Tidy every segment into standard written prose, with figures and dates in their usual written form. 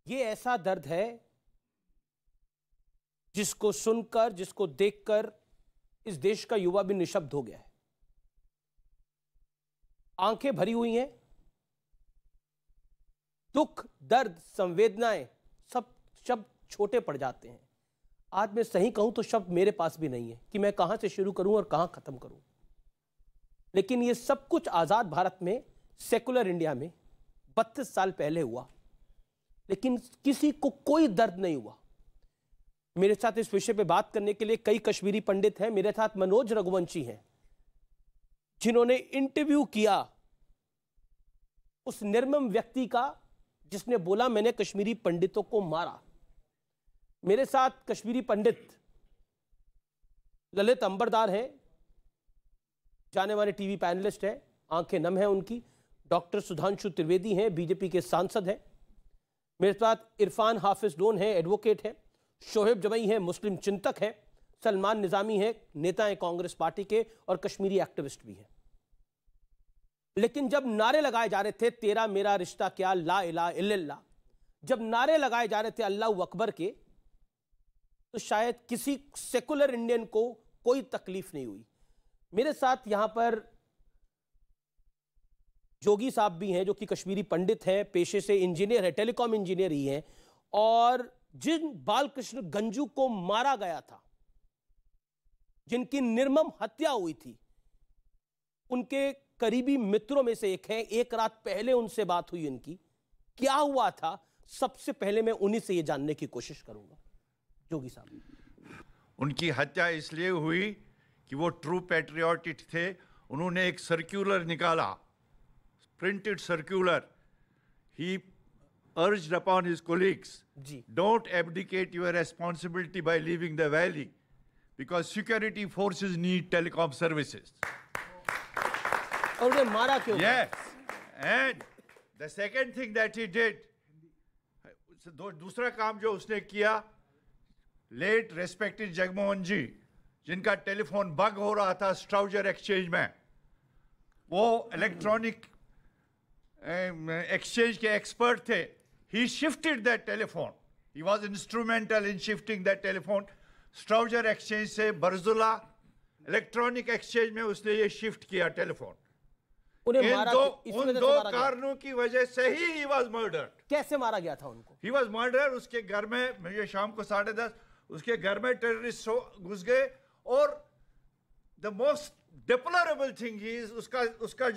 ये ऐसा दर्द है जिसको सुनकर, जिसको देखकर इस देश का युवा भी निशब्द हो गया है। आंखें भरी हुई हैं, दुख, दर्द, संवेदनाएं, सब शब्द छोटे पड़ जाते हैं। आज मैं सही कहूं तो शब्द मेरे पास भी नहीं है कि मैं कहां से शुरू करूं और कहां खत्म करूं। लेकिन ये सब कुछ आजाद भारत में, सेकुलर इंडिया में 32 साल पहले हुआ, लेकिन किसी को कोई दर्द नहीं हुआ। मेरे साथ इस विषय पे बात करने के लिए कई कश्मीरी पंडित हैं। मेरे साथ मनोज रघुवंशी हैं, जिन्होंने इंटरव्यू किया उस निर्मम व्यक्ति का जिसने बोला मैंने कश्मीरी पंडितों को मारा। मेरे साथ कश्मीरी पंडित ललित अंबरदार हैं, जाने माने टीवी पैनलिस्ट हैं, आंखें नम हैं उनकी। डॉक्टर सुधांशु त्रिवेदी हैं, बीजेपी के सांसद हैं। मेरे साथ इरफान हाफिज लोन हैं, एडवोकेट हैं। शोहेब जमई हैं, मुस्लिम चिंतक हैं। सलमान निजामी हैं, नेता हैं कांग्रेस पार्टी के और कश्मीरी एक्टिविस्ट भी हैं। लेकिन जब नारे लगाए जा रहे थे तेरा मेरा रिश्ता क्या, ला इलाहा इल्लल्लाह, जब नारे लगाए जा रहे थे अल्लाहू अकबर के, तो शायद किसी सेकुलर इंडियन को कोई तकलीफ नहीं हुई। मेरे साथ यहां पर जोगी साहब भी हैं, जो कि कश्मीरी पंडित हैं, पेशे से इंजीनियर है, टेलीकॉम इंजीनियर ही हैं। और जिन बालकृष्ण गंजू को मारा गया था, जिनकी निर्मम हत्या हुई थी, उनके करीबी मित्रों में से एक हैं। एक रात पहले उनसे बात हुई उनकी, क्या हुआ था सबसे पहले मैं उन्हीं से यह जानने की कोशिश करूंगा। जोगी साहब, उनकी हत्या इसलिए हुई कि वो ट्रू पैट्रियोटिक थे। उन्होंने एक सर्कुलर निकाला, printed circular. He urged upon his colleagues, don't abdicate your responsibility by leaving the valley, because security forces need telecom services. और उन्हें मारा क्यों? Yes, and the second thing that he did, दूसरा काम जो उसने किया, लेट रेस्पेक्टेड जगमोहन जी, जिनका टेलीफोन बग हो रहा था स्ट्राउजर एक्सचेंज में, वो इलेक्ट्रॉनिक एक्सचेंज के एक्सपर्ट थे। He shifted that telephone. He was instrumental in shifting that telephone. Strauger exchange से बरजुला इलेक्ट्रॉनिक एक्सचेंज में उसने ये शिफ्ट किया टेलीफोन। उन दो कारणों की वजह से ही he was murdered. कैसे मारा गया था उनको? He was murdered. उसके घर में, मुझे शाम को 10:30 उसके घर में टेररिस्ट घुस गए। और the most deplorable thing is उसका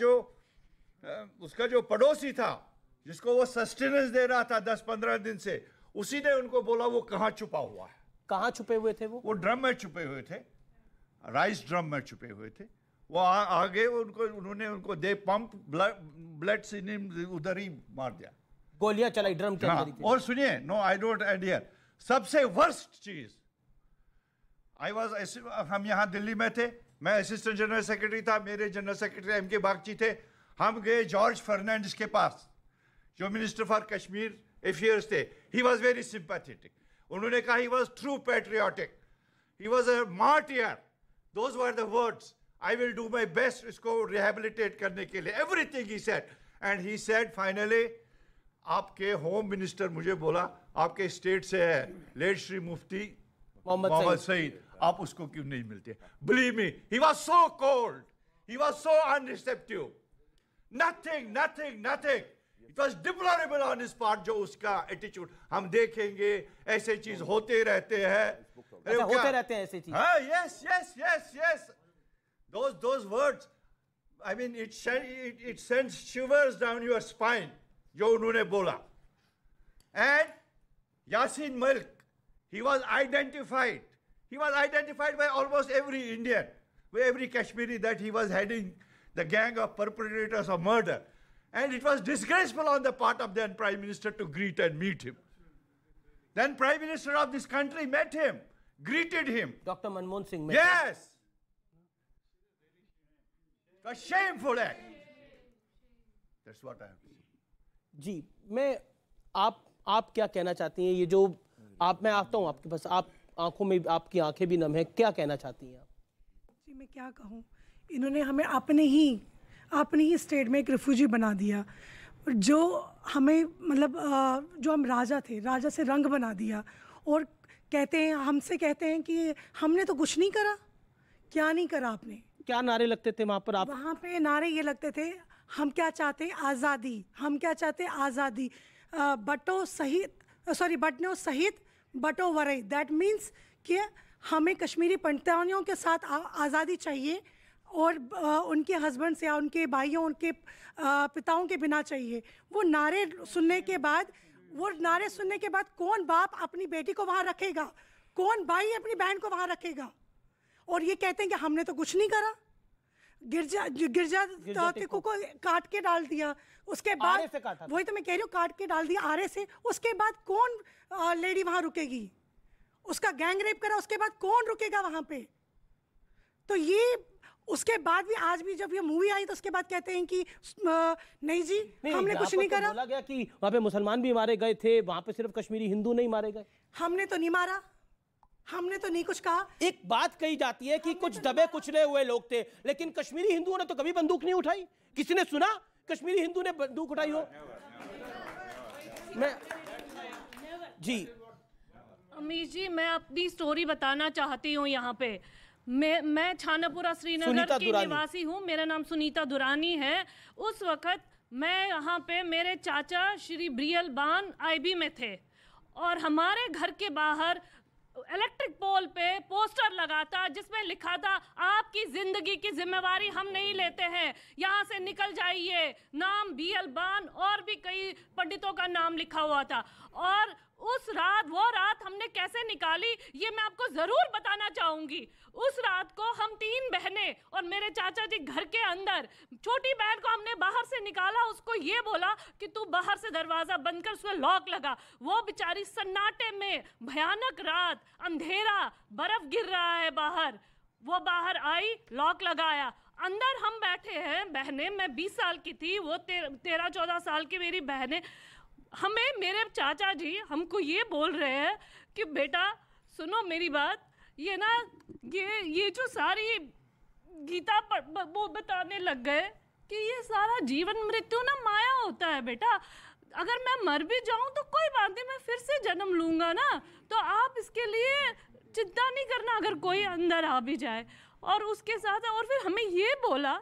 जो पड़ोसी था, जिसको वो सस्टेनेंस दे रहा था 10-15 दिन से, उसी ने उनको बोला वो कहां छुपा हुआ है। कहां छुपे हुए थे वो? ड्रम में छुपे हुए थे, राइस ड्रम में छुपे हुए थे। वो आगे उन्होंने उनको दे पंप ब्लड से उधर ही मार दिया, गोलियां चलाई ड्रम के अंदर ही थी। और सुनिए, no I don't add here, सबसे वर्स्ट चीज, हम यहां दिल्ली में थे, मैं असिस्टेंट जनरल सेक्रेटरी था, मेरे जनरल सेक्रेटरी एम.के. बागची थे। हम गए जॉर्ज फर्नांडिस के पास, जो मिनिस्टर फॉर कश्मीर अफेयर्स थे। He was very sympathetic. उन्होंने कहा he was true patriotic, he was a martyr, those were the words. I will do my best इसको रिहेबिलिटेट करने के लिए, everything he said. And he said finally, आपके home minister मुझे बोला आपके स्टेट से है लेट श्री मुफ्ती मोहम्मद सईद, आप उसको क्यों नहीं मिलते? Believe me, he was so cold, he was so unreceptive, nothing. It was deplorable on his part, जो उसका एटीट्यूड। हम देखेंगे ऐसे चीज होते रहते हैं, होते रहते हैं ऐसे चीज। हाँ, yes. Those words, I mean, it sends shivers down your spine, जो उन्होंने बोला। And Yasin Malik, he was identified by almost every Indian, by every Kashmiri, that he was heading the gang of perpetrators of murder. And it was disgraceful on the part of then Prime Minister to greet and meet him. Then Prime Minister of this country met him, greeted him. Dr. Manmohan Singh met him. Yes. A shameful act. That's what I have to say. जी, आप क्या कहना चाहती हैं? ये जो मैं आता हूँ आपके पास, आप आंखों में, आपकी आंखें भी नम है, क्या कहना चाहती हैं आप? जी, मैं क्या कहूँ, इन्होंने हमें अपनी ही स्टेट में एक रिफ्यूजी बना दिया। जो हमें मतलब जो हम राजा थे, राजा से रंग बना दिया और कहते हैं, हमसे कहते हैं कि हमने तो कुछ नहीं करा। क्या नहीं करा आपने? क्या नारे लगते थे वहां पर? आप वहाँ पे नारे ये लगते थे, हम क्या चाहते हैं? आज़ादी। हम क्या चाहते हैं? आज़ादी। बटो सहित, सॉरी, बटनों सहित बटो वरई। दैट मीन्स कि हमें कश्मीरी पंडितों के साथ आज़ादी चाहिए और उनके हस्बैंड से या उनके भाइयों, उनके पिताओं के बिना चाहिए। वो नारे सुनने के बाद कौन बाप अपनी बेटी को वहाँ रखेगा? कौन भाई अपनी बहन को वहाँ रखेगा? और ये कहते हैं कि हमने तो कुछ नहीं करा। गिरजा टिक्कू को काट के डाल दिया, उसके बाद वही तो मैं कह रही हूँ, काट के डाल दिया आरे से। उसके बाद कौन लेडी वहाँ रुकेगी? उसका गैंग रेप करा, उसके बाद कौन रुकेगा वहाँ पे? तो ये उसके बाद भी, आज भी जब ये मूवी आई तो उसके बाद कहते हैं कि नहीं जी, हमने कुछ नहीं करा। बोला गया कि वहाँ पे मुसलमान भी मारे गए थे, वहाँ पे सिर्फ कश्मीरी हिंदू नहीं मारे गए। हमने तो नहीं मारा, हमने तो नहीं कुछ कहा। एक बात कही जाती है कि कुछ दबे कुचले हुए लोग थे, लेकिन कश्मीरी हिंदुओं ने तो कभी बंदूक नहीं उठाई। किसी ने सुना कश्मीरी हिंदू ने बंदूक उठाई हो? मैं जी अमीश जी, मैं अपनी स्टोरी बताना चाहती हूँ यहाँ पे। मैं छानापुरा श्रीनगर की निवासी हूँ। मेरा नाम सुनीता दुरानी है। उस वक्त मैं यहाँ पे, मेरे चाचा श्री ब्रियल बान आईबी में थे और हमारे घर के बाहर इलेक्ट्रिक पोल पे पोस्टर लगा था जिसमें लिखा था, आपकी जिंदगी की जिम्मेवारी हम नहीं लेते हैं, यहाँ से निकल जाइए। नाम बीएल बान और भी कई पंडितों का नाम लिखा हुआ था। और उस रात, वो रात हमने कैसे निकाली ये मैं आपको जरूर बताना चाहूंगी। उस रात को हम 3 बहनें और मेरे चाचा जी घर के अंदर, छोटी बहन को हमने बाहर से निकाला, उसको ये बोला कि तू बाहर से दरवाजा बंद कर, उसमें लॉक लगा। वो बेचारी सन्नाटे में, भयानक रात, अंधेरा, बर्फ गिर रहा है बाहर, वो बाहर आई, लॉक लगाया, अंदर हम बैठे हैं बहनें। मैं 20 साल की थी, वो 13-14 साल की मेरी बहनें। हमें, मेरे चाचा जी हमको ये बोल रहे हैं कि बेटा सुनो मेरी बात, ये ना ये जो सारी गीता वो बताने लग गए कि ये सारा जीवन मृत्यु ना माया होता है बेटा। अगर मैं मर भी जाऊं तो कोई बात नहीं, मैं फिर से जन्म लूंगा ना, तो आप इसके लिए चिंता नहीं करना अगर कोई अंदर आ भी जाए। और उसके साथ और फिर हमें ये बोला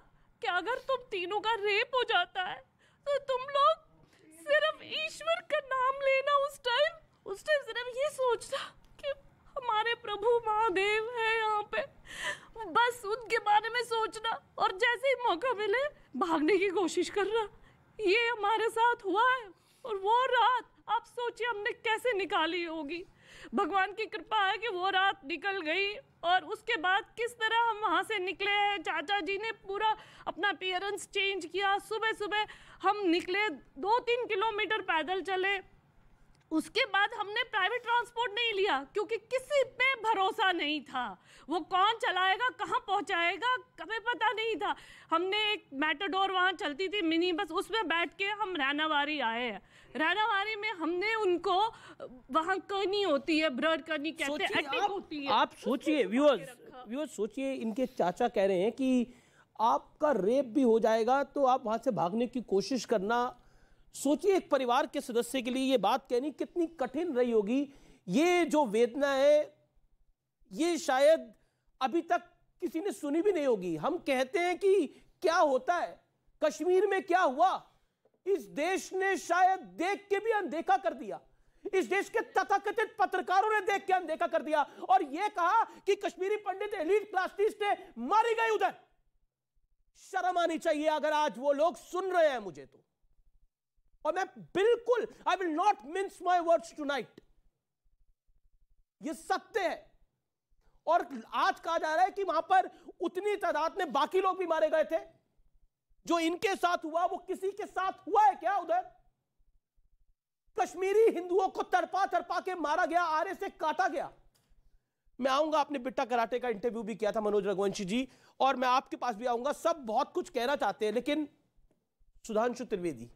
कि अगर तुम तीनों का रेप हो जाता है तो तुम लोग सिर्फ ईश्वर का नाम लेना। उस टाइम सिर्फ ये सोचना कि हमारे प्रभु महादेव है यहाँ पे, बस उनके बारे में सोचना और जैसे ही मौका मिले भागने की कोशिश करना। ये हमारे साथ हुआ है। और वो रात आप सोचिए हमने कैसे निकाली होगी। भगवान की कृपा है कि वो रात निकल गई। और उसके बाद किस तरह हम वहाँ से निकले हैं, चाचा जी ने पूरा अपना अपीयरेंस चेंज किया। सुबह सुबह हम निकले, 2-3 किलोमीटर पैदल चले। उसके बाद हमने प्राइवेट ट्रांसपोर्ट नहीं लिया क्योंकि किसी पे भरोसा नहीं था, वो कौन चलाएगा, कहाँ पहुँचाएगा, कभी पता नहीं था। हमने एक मैटाडोर वहाँ चलती थी, मिनी बस, उसमें बैठ के हम रैनावारी आए हैं। रैनावारी में हमने उनको, वहाँ करनी होती है, ब्लड करनी कहते हैं, एटिक होती है। आप सोचिए व्यूअर्स सोचिए, इनके चाचा कह रहे हैं कि आपका रेप भी हो जाएगा तो आप वहाँ से भागने की कोशिश करना। सोचिए एक परिवार के सदस्य के लिए ये बात कहनी कितनी कठिन रही होगी। ये जो वेदना है ये शायद अभी तक किसी ने सुनी भी नहीं होगी। हम कहते हैं कि क्या होता है कश्मीर में, क्या हुआ, इस देश ने शायद देख के भी अनदेखा कर दिया। इस देश के तथाकथित पत्रकारों ने देख के अनदेखा कर दिया और यह कहा कि कश्मीरी पंडित एलीट क्लासिस्ट मारी गई उधर। शर्म आनी चाहिए अगर आज वो लोग सुन रहे हैं मुझे तो। और मैं बिल्कुल, I will not mince my words tonight, ये सत्य है। और आज कहा जा रहा है कि वहां पर उतनी तादाद में बाकी लोग भी मारे गए थे। जो इनके साथ हुआ वो किसी के साथ हुआ है क्या उधर? कश्मीरी हिंदुओं को तड़पा तड़पा के मारा गया, आरे से काटा गया। मैं आऊंगा, आपने बिट्टा कराटे का इंटरव्यू भी किया था मनोज रघुवंशी जी, और मैं आपके पास भी आऊंगा। सब बहुत कुछ कहना चाहते हैं, लेकिन सुधांशु त्रिवेदी